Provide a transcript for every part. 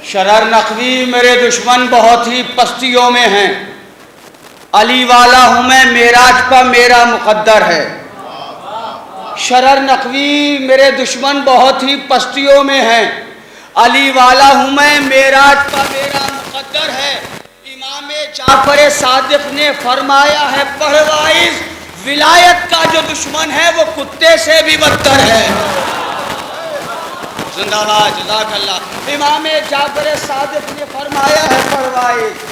شرر نقوی میرے دشمن بہت ہی پستیوں میں ہیں، علی والا ہوں میں معراج پہ میرا مقدر ہے۔ شرر نقوی میرے دشمن بہت ہی پستیوں میں ہیں، علی والا ہوں میں معراج پہ میرا مقدر ہے۔ امام جعفر صادق نے فرمایا ہے پڑھ وائز، ولایت کا جو دشمن ہے وہ کتے سے بھی بدتر ہے۔ زندہ باد، جزاک اللہ۔ امام جعفر صادق نے فرمایا ہے پروائز،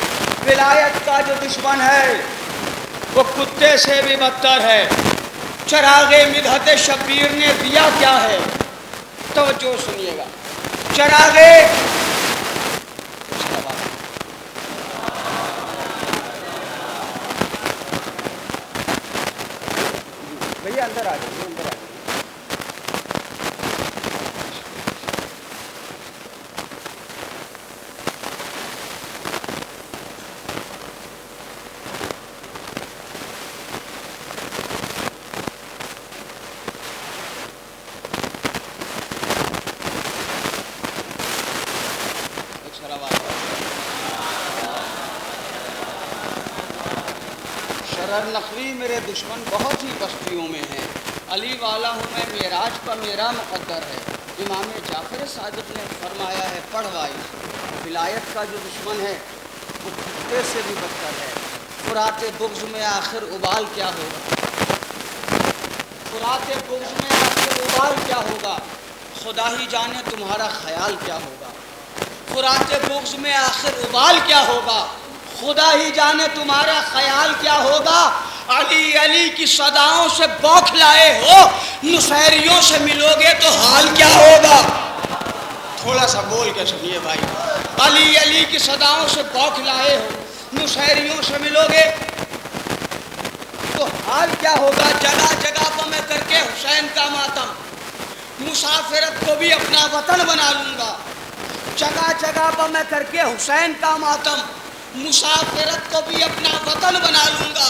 ولایت کا جو دشمن ہے وہ کتے سے بھی بدتر ہے۔ چراغ مدحت شبیر نے دیا کیا ہے؟ توجہ سنیے گا۔ چراغ بھیا اندر آ جائیے، اندر آ جائیے۔ شرر نقوی میرے دشمن بہت ہی پستیوں میں ہیں، علی والا ہوں میں معراج پر میرا مقدر ہے۔ امام جعفر صادق نے فرمایا ہے پڑھ وائز، ولایت کا جو دشمن ہے وہ کتے سے بھی بدتر ہے۔ فرات بغض میں آخر ابال کیا ہوگا؟ فرات بغض میں آخر ابال کیا ہوگا؟ خدا ہی جانے تمہارا خیال کیا ہوگا۔ فرات بغض میں آخر ابال کیا ہوگا؟ خدا ہی جانے تمہارا خیال کیا ہوگا۔ علی علی کی صداؤں سے بوکھلائے ہو، نصیریوں سے ملو گے تو حال کیا ہوگا؟ تھوڑا سا بول کے سنیے بھائی۔ علی علی کی صداؤں سے بوکھلائے ہو، نصیریوں سے ملو گے تو حال کیا ہوگا؟ جگہ جگہ پر میں کر کے حسین کا ماتم، مسافرت کو بھی اپنا وطن بنا لوں گا۔ جگہ جگہ پر میں کر کے حسین کا ماتم، مسافرت کو بھی اپنا وطن بنا لوں گا۔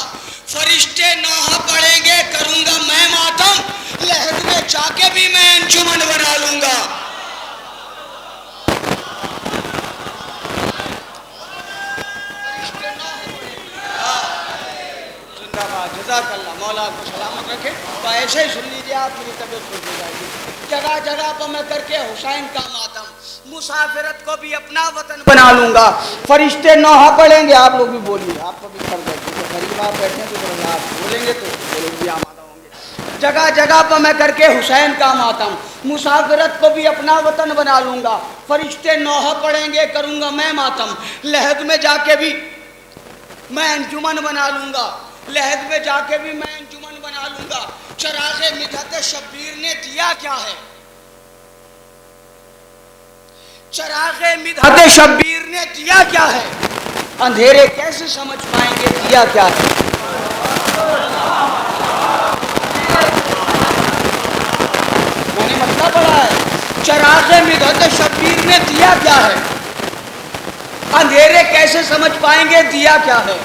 فرشتے نوحہ پڑھیں گے کروں گا میں ماتم، لحد میں جا کے بھی میں انجمن بنا لوں گا۔ زندہ باد، جزاک اللہ، مولا آپ کو سلامت رکھے۔ تو ایسے ہی سن لیجیے آپ، میری طبیعت خوش ہو جائے گی۔ جگہ جگہ پر میں کر کے حسین کا ماتم، مسافرت کو بھی اپنا وطن بنا لوں گا۔ فرشتے نوحہ پڑھیں گے، آپ لوگ بھی بولیے، آپ کو بھی کر دیتے ہیں، غریب آپ بیٹھے ہیں تو آپ بولیں گے تو وہ لوگ بھی آمادہ ہوں گے۔ جگہ جگہ پر میں کر کے حسین کا ماتم، مسافرت کو بھی اپنا وطن بنا لوں گا۔ فرشتے نوحہ پڑھیں گے کروں گا میں ماتم، لحد میں جا کے بھی میں انجمن بنا لوں گا، لحد میں جا کے بھی میں انجمن بنا لوں گا۔ چراغ مدحت شبیر نے دیا کیا ہے؟ چراغ مدحت شبیر نے دیا کیا ہے؟ اندھیرے کیسے سمجھ پائیں گے دیا کیا ہے؟ میں نے مطلب پڑھا ہے، چراغ مدحت شبیر نے دیا کیا ہے؟ اندھیرے کیسے سمجھ پائیں گے دیا کیا ہے؟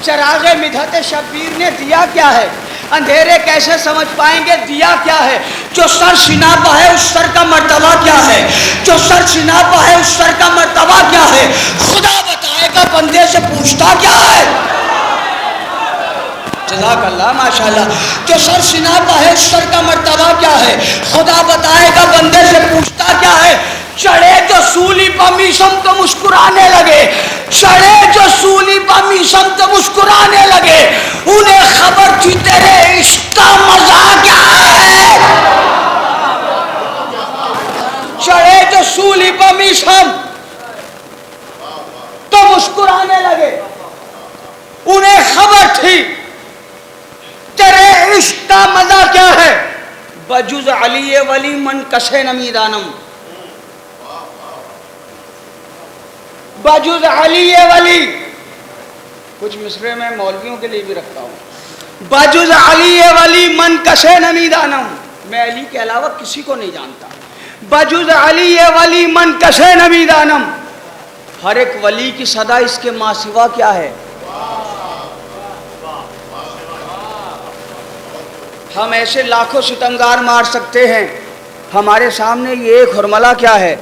چراغ مدحت شبیر نے دیا کیا ہے؟ اندھیرے کیسے سمجھ پائیں گے دیا کیا ہے؟ جو سر شناپا ہے اس سر کا مرتبہ کیا ہے؟ جو سر شناپا ہے اس سر کا مرتبہ کیا ہے؟ خدا بتائے گا بندے سے پوچھتا کیا ہے؟ جزاک اللہ، ماشاءاللہ۔ جو سر شناپا ہے اس سر کا مرتبہ کیا ہے؟ خدا بتائے گا بندے سے پوچھتا کیا ہے؟ چڑھے جو سولی پہ میسم تو مسکرانے لگے، چڑھے جو سولی پہ میسم تو مسکرانے لگے، انہیں خبر تھی تیرے عشق کا مزہ کیا ہے۔ چڑھے جو سولی پہ میسم تو مسکرانے لگے، انہیں خبر تھی تیرے عشق کا مزہ کیا ہے۔ بجز علی ولی من کسے نمیدانم، بجز علی ولی، کچھ مصرے میں مولویوں کے لیے بھی رکھتا ہوں۔ بجز علی ولی من کسے نمیدانم، میں علی کے علاوہ کسی کو نہیں جانتا۔ بجز علی ولی من کسے نمیدانم، ہر ایک ولی کی صدا اس کے ماں سوا کیا ہے۔ ہم ایسے لاکھوں ستمگار مار سکتے ہیں، ہمارے سامنے یہ ایک ہرملہ کیا ہے؟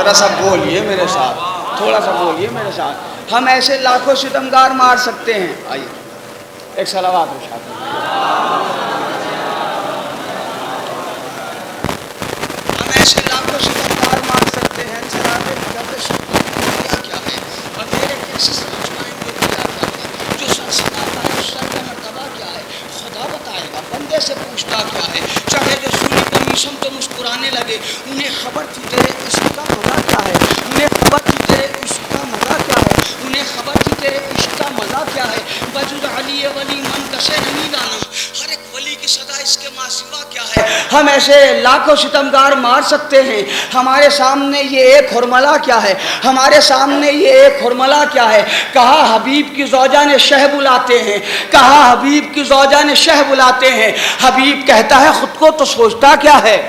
ذرا سا بولیے میرے ساتھ، تھوڑا سا بولیے میرے ساتھ. ہم ایسے لاکھوں ستمگار مار سکتے ہیں. آئیے ایک صلوات ارشاد ہم ایسے لاکھوں ستمگار مار سکتے ہیں. جناب کیا ہے اور میرے کیسے سمجھوائیں گے کیا ہے جو سر سناتا ہے سر کا مرتبہ کیا ہے خدا بتائے گا. بندے سے پوچھتا کیا ہے چڑھے جو سولی کو میشم تو مسکرانے لگے. انہیں خبر تھی تیرے عشق کا مزہ کیا ہے. انہیں خبر تھی تیرے عشق کا مزہ کیا ہے. انہیں خبر تھی تیرے عشق کا مزہ کیا ہے. وجود علی ولی من کسے نہیں لانا. ہر ایک ولی کی صدا اس کے ماں سوا کیا ہے. ہم ایسے لاکھوں ستمگار مار سکتے ہیں. ہمارے سامنے یہ ایک ہرملا کیا ہے. ہمارے سامنے یہ ایک ہرملا کیا ہے. کہا حبیب کی زوجہ نے شہ بلاتے ہیں. کہا حبیب کی زوجہ نے شہ بلاتے ہیں. حبیب کہتا ہے خود کو تو سوچتا کیا ہے.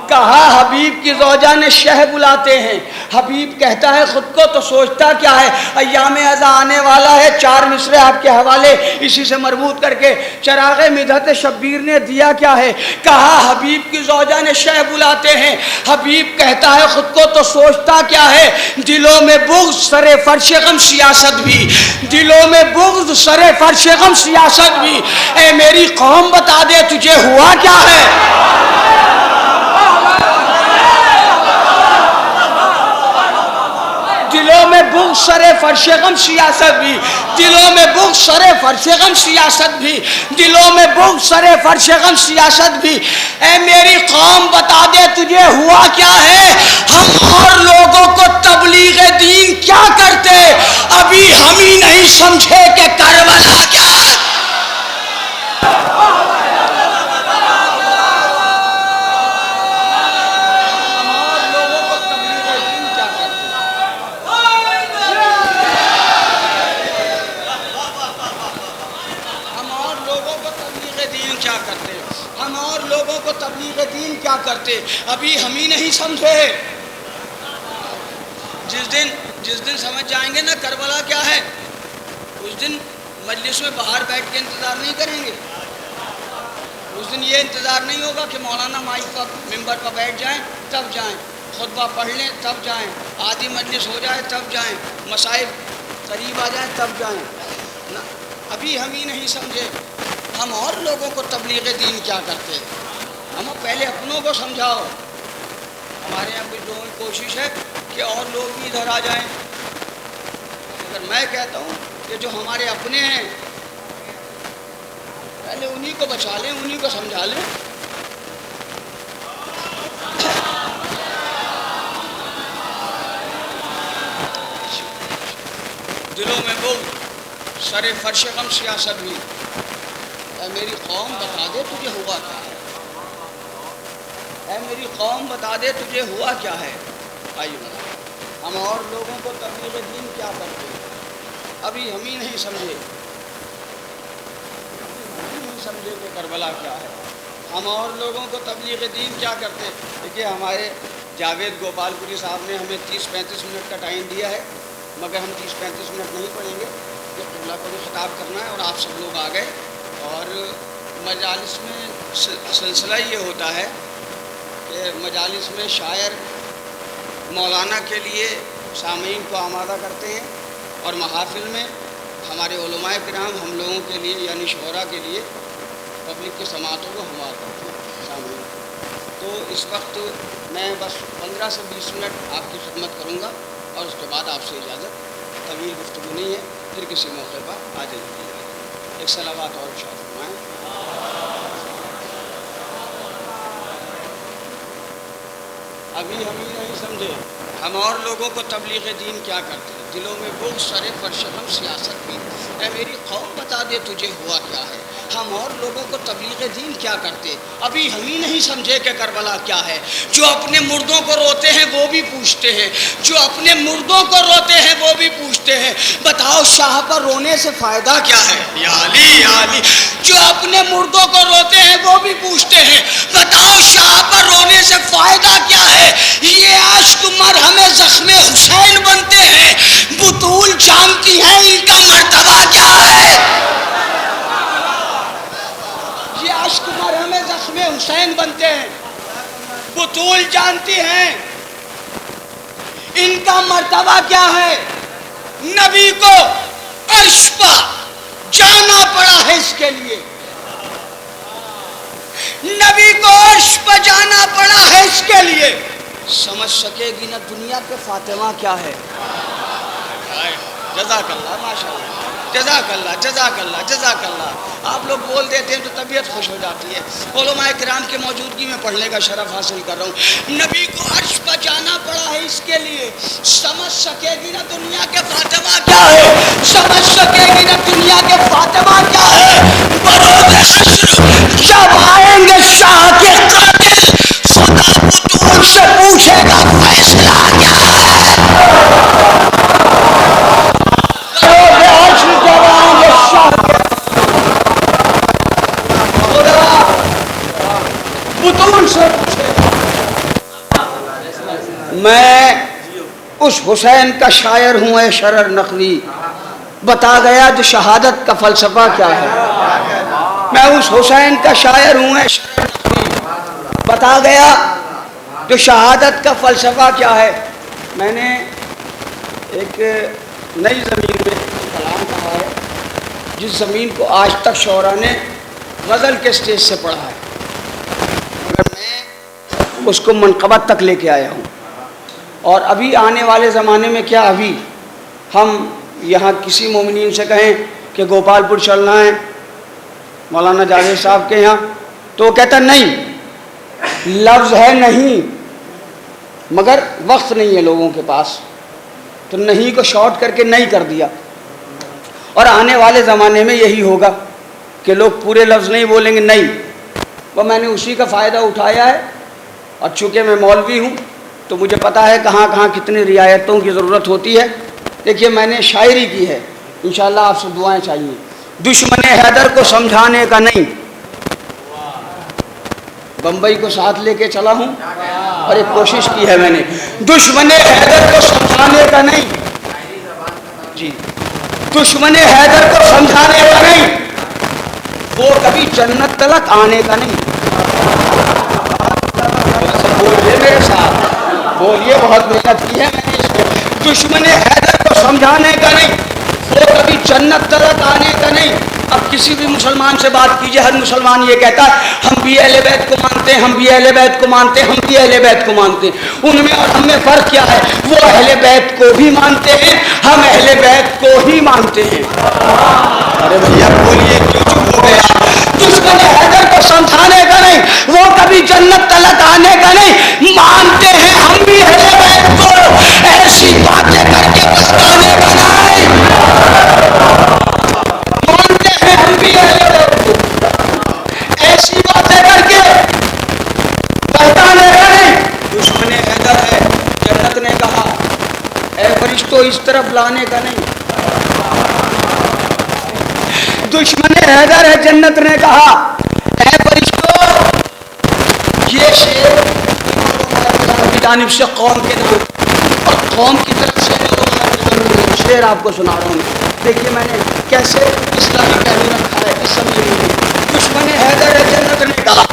کہا حبیب کی زوجہ نے شہ بلاتے ہیں. حبیب کہتا ہے خود کو تو سوچتا کیا ہے. ایام ازاں آنے والا ہے. 4 مصرے آپ کے حوالے اسی سے مربوط کر کے چراغ مدحت شبیر نے دیا کیا ہے. کہا حبیب کی زوجہ نے شہ بلاتے ہیں. حبیب کہتا ہے خود کو تو سوچتا کیا ہے. دلوں میں بغض سر فرش غم سیاست بھی. دلوں میں بغض سر فرش غم سیاست بھی. اے میری قوم بتا دے تجھے ہوا کیا ہے. دلوں میں بغض سر فرش غم سیاست بھی. دلوں میں بغض سر فرش غم سیاست بھی. دلوں میں بغض سر فرش غم سیاست بھی. اے میری قوم بتا دے تجھے ہوا کیا ہے. ہم اور لوگوں کو تبلیغ دین کیا کرتے ابھی ہم ہی نہیں سمجھے کہ کربلا کیا ہے. تبلیغ دین کیا کرتے ابھی ہم ہی نہیں سمجھے. جس دن سمجھ جائیں گے نا کربلا کیا ہے اس دن مجلس میں باہر بیٹھ کے انتظار نہیں کریں گے. اس دن یہ انتظار نہیں ہوگا کہ مولانا مائک پر ممبر پر بیٹھ جائیں تب جائیں, خطبہ پڑھ لیں تب جائیں, آدھی مجلس ہو جائے تب جائیں, مصائب قریب آ جائیں تب جائیں. ابھی ہم ہی نہیں سمجھے. ہم اور لوگوں کو تبلیغ دین کیا کرتے. ہم پہلے اپنوں کو سمجھاؤ. ہمارے یہاں کچھ لوگوں کی کوشش ہے کہ اور لوگ بھی ادھر آ جائیں. اگر میں کہتا ہوں کہ جو ہمارے اپنے ہیں پہلے انہی کو بچا لیں, انہی کو سمجھا لیں. دلوں میں وہ سر فرش غم سیاست بھی. اے میری قوم بتا دے تجھے ہوا کیا ہے. اے میری قوم بتا دے تجھے ہوا کیا ہے. آئیے ہم اور لوگوں کو تبلیغ دین کیا کرتے ابھی ہم ہی نہیں سمجھے. سمجھے کہ کربلا کیا ہے. ہم اور لوگوں کو تبلیغ دین کیا کرتے. دیکھیے ہمارے جاوید گوپال پوری صاحب نے ہمیں 30-35 منٹ کا ٹائم دیا ہے, مگر ہم 30-35 منٹ نہیں پڑھیں گے. کہ قبلہ کو بھی خطاب کرنا ہے اور آپ سب لوگ آ گئے. اور مجالس میں سلسلہ یہ ہوتا ہے کہ مجالس میں شاعر مولانا کے لیے سامعین کو آمادہ کرتے ہیں اور محافل میں ہمارے علماء کرام ہم لوگوں کے لیے یعنی شعراء کے لیے پبلک کی سماعتوں کو ہموار کرتے ہیں سامعین. تو اس وقت میں بس 15 سے 20 منٹ آپ کی خدمت کروں گا اور اس کے بعد آپ سے اجازت. طویل گفتگو نہیں ہے, پھر کسی موقع پر آ جائیے. ایک صلوات اور ارشاد فرمائیں. ابھی ہم ہی نہیں سمجھے. ہم اور لوگوں کو تبلیغ دین کیا کرتے ہیں. دلوں میں بغض سر فرش غم سیاست بھی. اے میری قوم بتا دے تجھے ہوا کیا ہے. ہم اور لوگوں کو تبلیغ دین کیا کرتے ابھی ہم ہی نہیں سمجھے کہ کربلا کیا ہے. جو اپنے مردوں کو روتے ہیں وہ بھی پوچھتے ہیں. جو اپنے مردوں کو روتے ہیں وہ بھی پوچھتے ہیں بتاؤ شاہ پر رونے سے فائدہ کیا ہے. یا علی یا علی. جو اپنے مردوں کو روتے ہیں وہ بھی پوچھتے ہیں بتاؤ شاہ پر رونے سے فائدہ کیا ہے. یہ عشق مرہم زخم حسین بنتے ہیں. بطول جانتی ہیں ان کا مرتبہ کیا ہے. یہ عشق مرہم زخم حسین بنتے ہیں. بطول جانتی ہیں ان کا مرتبہ کیا ہے؟ نبی کو عرش پر جانا پڑا ہے اس کے لیے، نبی کو عرش پر جانا پڑا ہے اس کے لیے۔ سمجھ سکے گی نا دنیا پہ فاطمہ کیا ہے؟ جزاک اللہ، ماشاء اللہ، جزاک اللہ، جزاک اللہ، جزاک اللہ۔ آپ لوگ بول دیتے ہیں تو طبیعت خوش ہو جاتی ہے۔ علماء کرام کی موجودگی میں پڑھنے کا شرف حاصل کر رہا ہوں۔ نبی کو عرش پر جانا پڑا ہے اس کے لیے۔ سمجھ سکے گی نا دنیا کے فاطمہ کیا ہے؟ سمجھ سکے گی نا دنیا کے فاطمہ کیا ہے؟ بروز حشر جب آئیں گے شاہ کے قاتل، خدا بطول سے پوچھے گا فیصلہ کیا ہے؟ میں اس حسین کا شاعر ہوں اے شرر نقوی، بتا گیا جو شہادت کا فلسفہ کیا ہے۔ میں اس حسین کا شاعر ہوں اے شرر نقوی، بتا گیا جو شہادت کا فلسفہ کیا ہے۔ میں نے ایک نئی زمین میں کلام کہا ہے جس زمین کو آج تک شعراء نے غزل کے سٹیج سے پڑھا ہے، مگر میں اس کو منقبت تک لے کے آیا ہوں۔ اور ابھی آنے والے زمانے میں کیا، ابھی ہم یہاں کسی مومنین سے کہیں کہ گوپال پور چلنا ہے مولانا جاوید صاحب کے یہاں، تو وہ کہتا نہیں، لفظ ہے نہیں مگر وقت نہیں ہے لوگوں کے پاس، تو نہیں کو شارٹ کر کے نہیں کر دیا۔ اور آنے والے زمانے میں یہی ہوگا کہ لوگ پورے لفظ نہیں بولیں گے نہیں، وہ میں نے اسی کا فائدہ اٹھایا ہے۔ اور چونکہ میں مولوی ہوں تو مجھے پتہ ہے کہاں کہاں کتنی رعایتوں کی ضرورت ہوتی ہے۔ دیکھیے میں نے شاعری کی ہے، انشاءاللہ آپ سے دعائیں چاہیے۔ دشمن حیدر کو سمجھانے کا نہیں، بمبئی کو ساتھ لے کے چلا ہوں اور ایک کوشش کی ہے میں نے، دشمن حیدر کو سمجھانے کا نہیں جی، دشمن حیدر کو سمجھانے کا نہیں، وہ کبھی جنت تلک آنے کا نہیں۔ بولیے میرے ساتھ، بولیے، بہت محنت کی ہے میں نے اس کو۔ دشمن حیدر کو سمجھانے کا نہیں، وہ کبھی جنت تلک آنے کا نہیں۔ اب کسی بھی مسلمان سے بات کیجئے، ہر مسلمان یہ کہتا ہے ہم بھی اہل بیت کو مانتے ہیں، ہم بھی اہل بیت کو مانتے ہیں، ہم بھی اہل بیت کو مانتے ہیں۔ ان میں اور ہم میں فرق کیا ہے؟ وہ اہل بیت کو بھی مانتے ہیں، ہم اہل بیت کو ہی مانتے ہیں۔ ارے بھیا بولیے، کیوں چپ ہو گیا؟ دشمن حیدر کو سمجھانے کا نہیں، وہ کبھی جنت تلک آنے کا نہیں، مانتے ہیں ہم بھی اہل بیت کو، ایسی باتیں کر کے بتانے کا نہیں، مانتے ہیں ہم بھی اہل بیت کو، ایسی باتیں کر کے بتانے کا نہیں۔ دشمن حیدر ہے، جنت نے کہا اے فرشتوں اس طرف لانے کا نہیں۔ دشمن حیدر ہے، جنت نے کہا اے فرشتوں یہ شیر کی جانب سے قوم کے نام اور قوم کی طرف سے شیر آپ کو سنا رہا ہوں۔ دیکھیے میں نے کیسے اسلامی پہلو رکھا ہے اس زمین میں۔ دشمن حیدر ہے، جنت نے کہا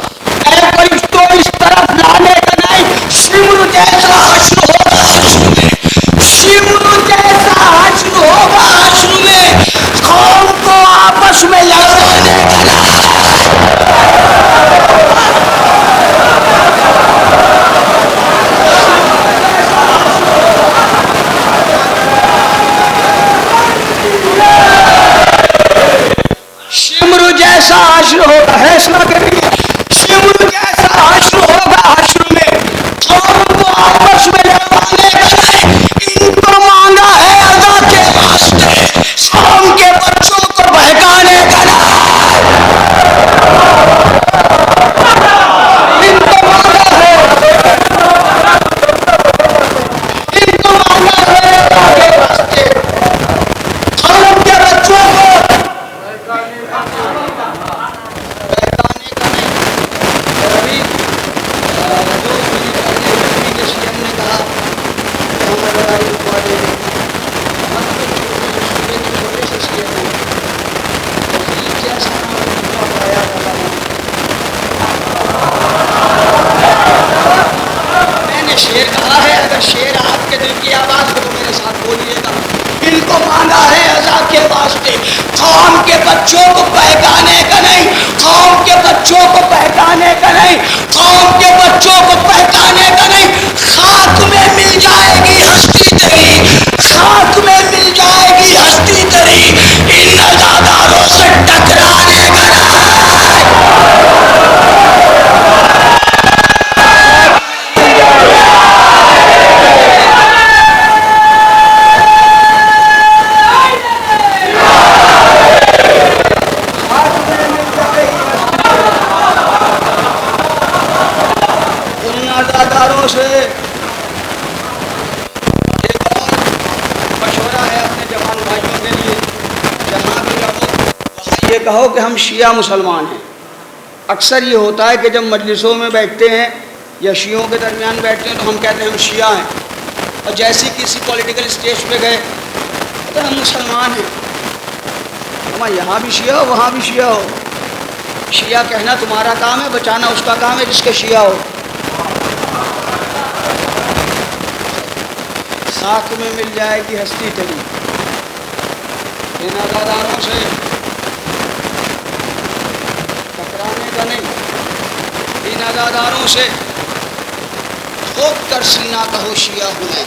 اے فرشتوں اس طرف لانے کا نہیں، شمر جیسا حشر ہوگا حشر میں، شمر جیسا حشر ہوگا حشر میں، قوم کو آپس میں لڑوانے کا نہیں۔ شمر جیسا حشر ہوگا، ہے سنا کے لیے، شمر جیسا حشر ہوگا حشر قوم کے بچوں کو پہچانے کا نہیں، خاک میں مل جائے گی ہستی تیری، خاک میں مل جائے گی ہستی تیری، ان ازاداروں سے ٹکرانے کا سے ایک اور مشورہ ہے اپنے جوان بھائیوں کے لیے، جہاں بھی رہو وہاں یہ کہو کہ ہم شیعہ مسلمان ہیں۔ اکثر یہ ہوتا ہے کہ جب مجلسوں میں بیٹھتے ہیں یا شیعوں کے درمیان بیٹھتے ہیں تو ہم کہتے ہیں ہم شیعہ ہیں، اور جیسے کسی پولیٹیکل اسٹیج پہ گئے تو ہم مسلمان ہیں۔ ہم یہاں بھی شیعہ ہو وہاں بھی شیعہ ہو، شیعہ کہنا تمہارا کام ہے، بچانا اس کا کام ہے جس کے شیعہ ہو۔ خاک میں مل جائے گی ہستی تیری، ان ازاداروں سے ٹکرانے کا نہیں، ان ازاداروں سے ٹھوک کر سینہ کہو شیعہ ہوں میں،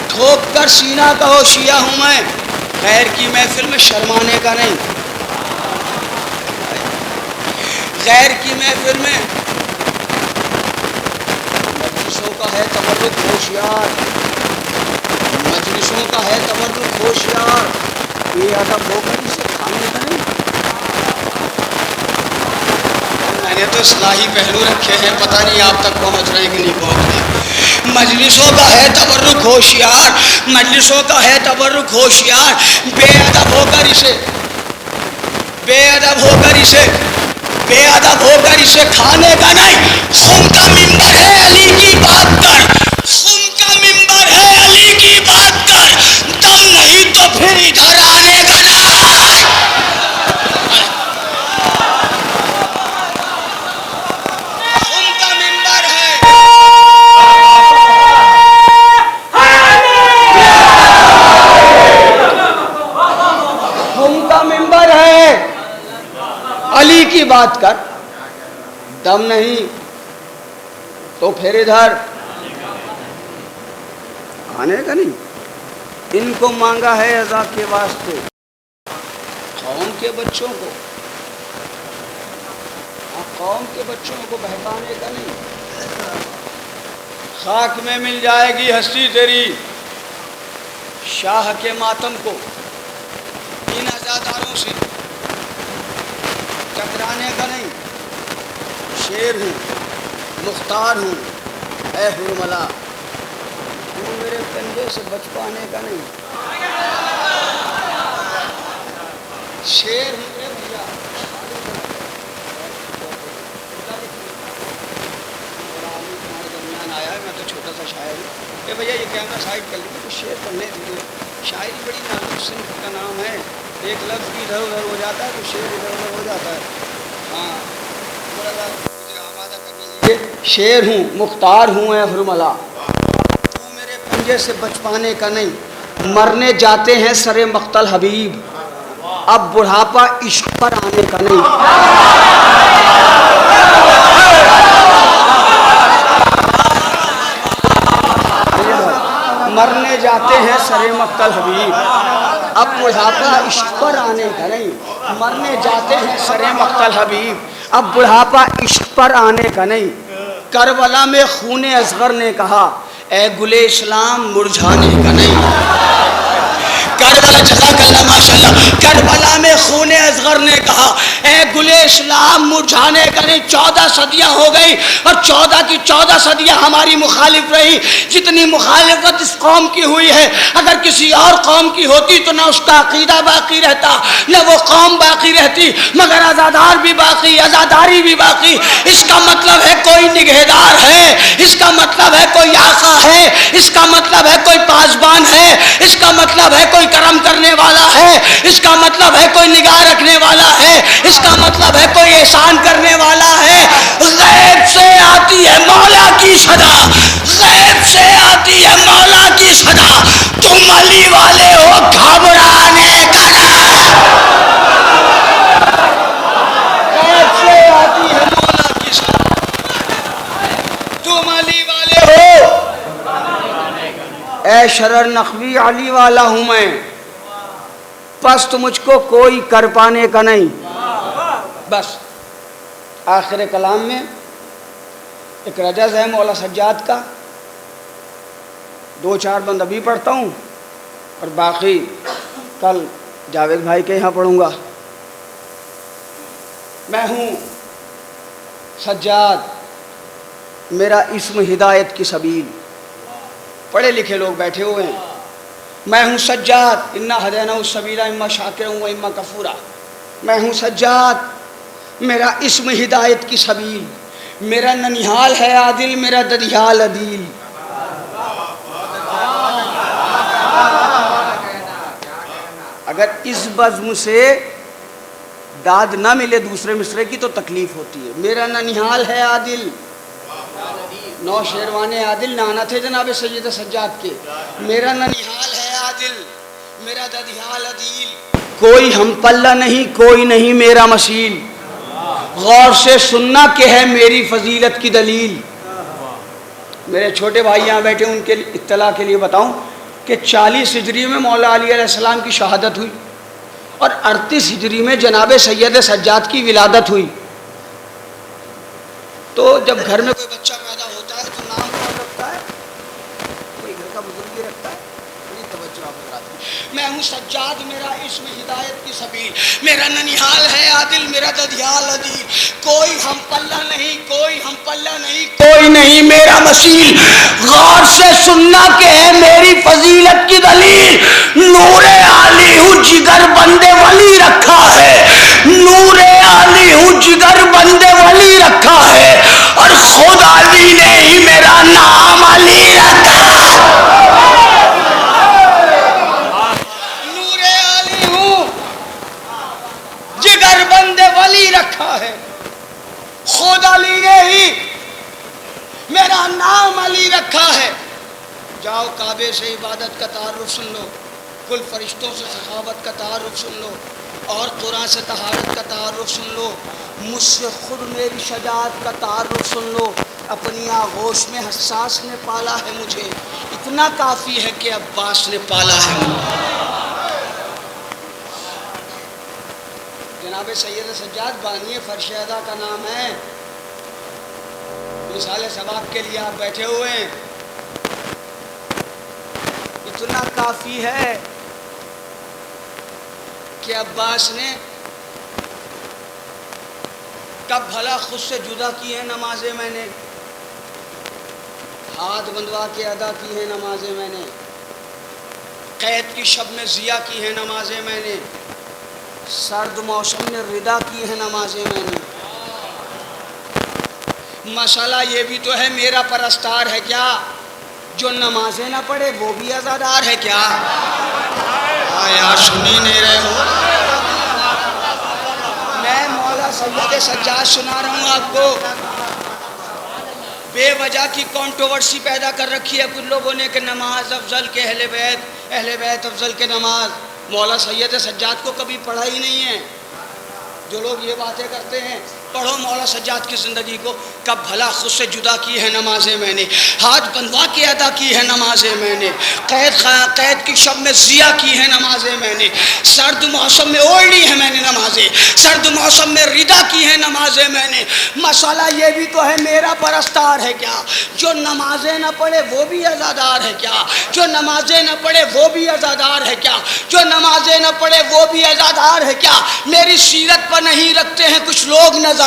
ٹھوک کر سینہ کہو شیعہ ہوں میں، غیر کی محفل میں شرمانے کا نہیں، غیر کی محفل میں مجلسوں کا ہے تبرک ہوشیار، مجلسوں کا ہے تبرک ہوشیار، یہ ادب ہو کر اسے کھانے کا نہیں۔ میں نے تو اصلاحی پہلو رکھے ہیں، پتہ نہیں آپ تک پہنچ رہے کہ نہیں پہنچ رہے۔ مجلسوں کا ہے تبرک ہوشیار، مجلسوں کا ہے تبرک ہوشیار، بے ادب ہو کر اسے، بے ادب ہو کر اسے، بے ادب ہو کر اسے کھانے کا نہیں۔ خم کا ممبر ہے علی کی بات کر، خم کا ممبر ہے علی کی بات کر، دم نہیں تو پھر ادھر آنے کا نہیں۔ خم کا ممبر ہے، خم کا ممبر ہے، علی کی بات کر، دم نہیں تو پھر ادھر آنے کا نہیں۔ ان کو مانگا ہے عزا کے واسطے، قوم کے بچوں کو، قوم کے بچوں کو بہکانے کا نہیں۔ خاک میں مل جائے گی ہستی تیری، شاہ کے ماتم کو ان ازاداروں سے ٹکرانے کا نہیں۔ شیر ہوں، مختار ہوں، اے حرملا، تو میرے کنجے سے بچ پانے کا نہیں۔ شیر ہوں اے بھیا، تمہارے درمیان آیا ہے، میں تو چھوٹا سا شاعر ہوں، اے بھیا یہ کیمرہ سائڈ کر لیجیے، کچھ شعر پڑھنے دیجیے۔ شاعری بڑی نازک صنف کا نام ہے، ایک لفظ بھی ادھر ادھر ہو جاتا ہے تو شعر ادھر ادھر ہو جاتا ہے۔ ہاں تھوڑا سا مجھے آمادہ کر لیجیے۔ شیر ہوں، مختار ہوں، اے حرملا، تو میرے پنجے سے بچ پانے کا نہیں۔ مرنے جاتے ہیں سر مقتل حبیب، اب بڑھاپا عشق پر آنے کا نہیں۔ مرنے جاتے ہیں سر مقتل حبیب، اب بڑھاپا عشق پر آنے کا نہیں۔ مرنے جاتے ہیں سر مقتل حبیب، اب بڑھاپا عشق پر آنے کا نہیں۔ کربلا میں خون اصغر نے کہا، اے گل اسلام مرجھانے کا نہیں۔ کربلا، جزاک اللہ ماشاء اللہ، کربلا میں خون اصغر نے کہا، اے گل اسلام مرجھانے کا نہیں۔ 14 صدیاں ہو گئی اور 14 کی 14 صدیاں ہماری مخالف رہی۔ جتنی مخالفت اس قوم کی ہوئی ہے، اگر کسی اور قوم کی ہوتی تو نہ اس کا عقیدہ باقی رہتا، نہ وہ قوم باقی رہتی، مگر ازادار بھی باقی، ازاداری بھی باقی۔ اس کا مطلب ہے کوئی نگہدار ہے، اس کا مطلب ہے کوئی آقا ہے، اس کا مطلب ہے کوئی پاسبان ہے، اس کا مطلب ہے کوئی کرم کرنے والا ہے، اس کا مطلب ہے کوئی نگاہ رکھنے والا ہے، اس کا مطلب ہے کوئی احسان کرنے والا ہے۔ غیب سے آتی ہے مولا کی صدا، غیب سے آتی ہے مولا کی صدا، تم علی والے ہو گھبرانے کا نہیں۔ غیب سے آتی ہے مولا کی اے شرر نقوی علی والا ہوں میں، پست مجھ کو کوئی کر پانے کا نہیں. بس آخر کلام میں ایک رجز ہے مولا سجاد کا، 2-4 بند ابھی پڑھتا ہوں اور باقی کل جاوید بھائی کے یہاں پڑھوں گا. میں ہوں سجاد، میرا اسم ہدایت کی سبیل. پڑھے لکھے لوگ بیٹھے ہوئے ہیں. میں ہوں سجاد، انا ہدینہ السبیل اما شاکرا و اما کفورا. میں ہوں سجاد، میرا اسم ہدایت کی سبیل. میرا ننیحال ہے عادل، میرا ددیال عدیل. اگر اس بزم سے داد نہ ملے دوسرے مصرے کی تو تکلیف ہوتی ہے. میرا ننیحال ہے عادل، 9 شیروان عادل نانا تھے جناب سید سجاد کے. میرا ننیحال ہے عادل، میرا ددیال عدیل. کوئی ہم پلہ نہیں، کوئی نہیں میرا مثیل. غور سے سننا کہ ہے میری فضیلت کی دلیل. میرے چھوٹے بھائی یہاں بیٹھے، ان کے اطلاع کے لیے بتاؤں کہ 40 ہجری میں مولا علی علیہ السلام کی شہادت ہوئی اور 38 ہجری میں جناب سید سجاد کی ولادت ہوئی. تو جب گھر میں کوئی بچہ پیدا ہوتا ہے تو نام کون رکھتا ہے؟ کوئی گھر کا بزرگ ہی رکھتا ہے. بڑی توجہ آپ حضرات کی. میں ہوں سجاد، میرا اسم ہدایت کی سبیل. میرا ننیحال ہے عادل، میرا ددیال عدیل. کوئی ہم پلہ نہیں، کوئی ہم پلہ نہیں، کوئی نہیں میرا مثیل. غور سے سننا کہ ہے میری فضیلت کی دلیل. نور عالی ہوں جگر بندے ولی رکھا ہے. نور عالی ہوں جگر بندے ولی رکھا ہے. اور خود علی نے ہی میرا نام علی رکھا. نور عالی ہوں جگر بندے ولی رکھا ہے. خود علی نے ہی میرا نام علی رکھا ہے. جاؤ کعبے سے عبادت کا تعارف سن لو، کل فرشتوں سے سخاوت کا تعارف سن لو، اور قرآن سے طہارت کا تعارف سن لو. مجھ سے خود میری شجاعت کا تعارف سن لو. اپنی آغوش میں حساس نے پالا ہے مجھے، اتنا کافی ہے کہ عباس نے پالا ہے مجھے. جناب سید سجاد بانی فرش ادا کا نام ہے. مثال ثواب کے لیے آپ بیٹھے ہوئے ہیں. اتنا کافی ہے کہ عباس نے کب بھلا خود سے جدا کی ہے نمازیں میں نے، ہاتھ بندوا کے ادا کی ہے نمازیں میں نے، قید کی شب میں ضیاء کی ہے نمازیں میں نے، سرد موسم میں ردا کی ہے نمازیں میں نے. مسئلہ یہ بھی تو ہے میرا پرستار ہے کیا جو نمازیں نہ پڑھے وہ بھی عزادار ہے کیا؟ آیا سنی نہیں رہے ہو؟ میں مولا سید سجاد سنا رہا ہوں آپ کو. بے وجہ کی کنٹروورسی پیدا کر رکھی ہے کچھ لوگوں نے کہ نماز افضل کے اہل بیت افضل کے نماز. مولا سید سجاد کو کبھی پڑھا ہی نہیں ہے. جو لوگ یہ باتیں کرتے ہیں پڑھو مولا سجاد کی زندگی کو. کب بھلا خود سے جدا کی ہے نمازیں میں نے، ہاتھ بندوا کے ادا کی ہے نمازیں میں نے، قید کی شب میں ضیاء کی ہے نمازیں میں نے، سرد موسم میں اوڑھی ہے میں نے نمازیں، سرد موسم میں ردا کی ہے نمازیں میں نے. مسئلہ یہ بھی تو ہے میرا پرستار ہے کیا جو نمازیں نہ پڑھے وہ بھی عزادار ہے کیا؟ جو نمازیں نہ پڑھے وہ بھی عزادار ہے کیا؟ جو نمازیں نہ پڑھے وہ بھی عزادار ہے کیا؟ میری سیرت پر نہیں رکھتے ہیں کچھ لوگ نظر،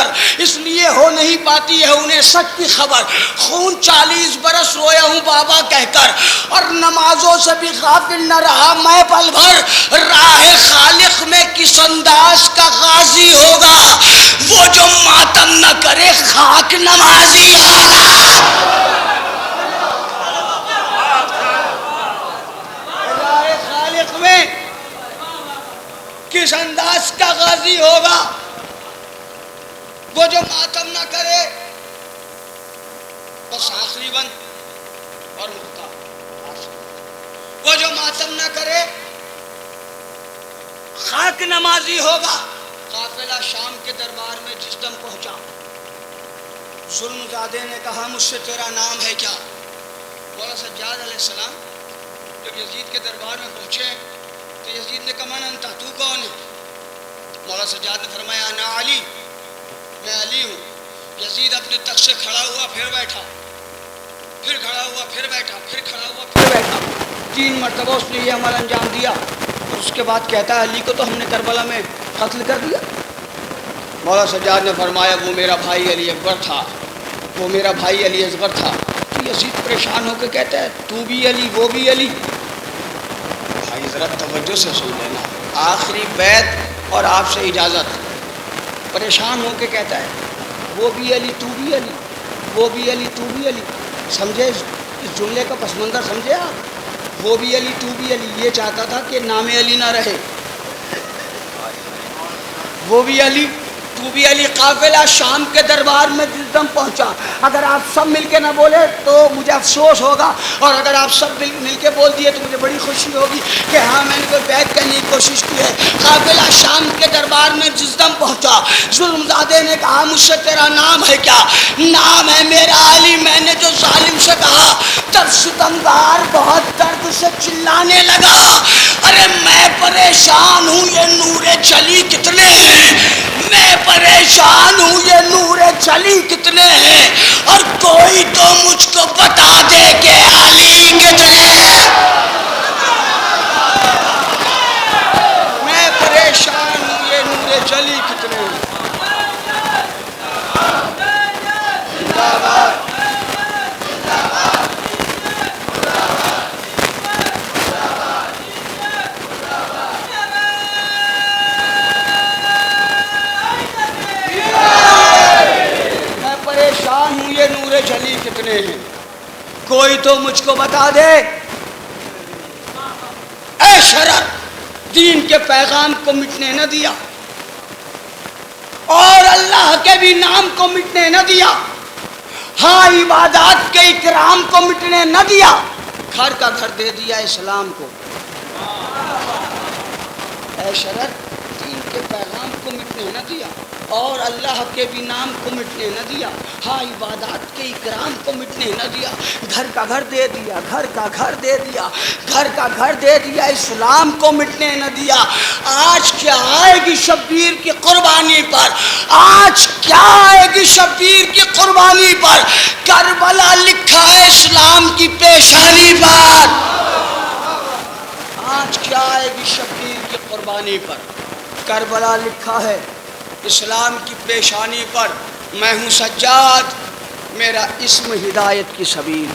اس لیے ہو نہیں پاتی ہے انہیں سچ کی خبر. خون 40 برس رویا ہوں بابا کہہ کر، اور نمازوں سے بھی غافل نہ رہا میں پل بھر. راہ خالق میں کس انداز کا غازی ہوگا وہ جو ماتم نہ کرے خاک نمازی ہوگا. راہ خالق میں کس انداز کا غازی ہوگا وہ جو ماتم نہ کرے. بس آخری بند اور مختار، وہ جو ماتم نہ کرے خاک نمازی ہوگا. قافلہ شام کے دربار میں جس دم پہنچا، ظلم زادے نے کہا مجھ سے تیرا نام ہے کیا؟ مولا سجاد علیہ السلام جب یزید کے دربار میں پہنچے تو یزید نے کہا من انت، تو کون ہے؟ مولا سجاد نے فرمایا انا علی، میں علی ہوں۔ یزید اپنے تخت سے کھڑا ہوا، پھر بیٹھا، پھر کھڑا ہوا، پھر بیٹھا، پھر کھڑا ہوا، پھر بیٹھا۔ 3 مرتبہ اس نے یہ عمل انجام دیا، اور اس کے بعد کہتا ہے علی کو تو ہم نے کربلا میں قتل کر دیا۔ مولا سجاد نے فرمایا وہ میرا بھائی علی اکبر تھا، وہ میرا بھائی علی اصغر تھا۔ تو یزید پریشان ہو کے کہتا ہے تو بھی علی وہ بھی علی؟ بھائی ذرا توجہ سے سن لینا، آخری بیعت اور آپ سے اجازت۔ پریشان ہو کے کہتا ہے وہ بھی علی تو بھی علی، وہ بھی علی تو بھی علی۔ سمجھے اس جملے کا پس منظر؟ سمجھے آپ؟ وہ بھی علی تو بھی علی، یہ چاہتا تھا کہ نام علی نہ رہے۔ وہ بھی علی تو بھی علی۔ قافلہ شام کے دربار میں جس دم پہنچا، اگر آپ سب مل کے نہ بولے تو مجھے افسوس ہوگا، اور اگر آپ سب مل کے بول دیے تو مجھے بڑی خوشی ہوگی کہ ہاں میں نے کوئی بیعت کرنے کی کوشش کی ہے۔ قافلہ شام کے دربار میں جس دم پہنچا، ظلمزادے نے کہا مجھ سے تیرا نام ہے کیا؟ نام ہے میرا علی۔ میں نے جو ظالم سے کہا تب ستمگار بہت درد سے چلانے لگا، ارے میں پریشان ہوں یہ نور چلی کتنے ہیں، میں پریشان ہوں یہ نور چلی کتنے ہیں، اور کوئی تو مجھ کو بتا دے کہ علی کتنے ہیں۔ میں پریشان ہوں یہ نور چلی کتنے ہیں۔ پریشان ہوں یہ نور جلی کتنے ہیں، کوئی تو مجھ کو بتا دے۔ اے شرر، دین کے پیغام کو مٹنے نہ دیا، اور اللہ کے بھی نام کو مٹنے نہ دیا، ہاں عبادات کے اکرام کو مٹنے نہ دیا، گھر کا گھر دے دیا اسلام کو۔ اے شرر، دین کے پیغام کو مٹنے نہ دیا، اور اللہ کے بھی نام کو مٹنے نہ دیا، ہاں عبادات کے اکرام کو مٹنے نہ دیا، گھر کا گھر دے دیا، گھر کا گھر دے دیا، گھر کا گھر دے دیا، اسلام کو مٹنے نہ دیا۔ آج کیا آئے گی شبیر کی قربانی پر؟ آج کیا آئے گی شبیر کی قربانی پر؟ کربلا لکھا ہے اسلام کی پیشانی پر۔ آج کیا آئے گی شبیر کی قربانی پر؟ کربلا لکھا ہے اسلام کی پیشانی پر۔ میں ہوں سجاد، میرا اسم ہدایت کی سبیل۔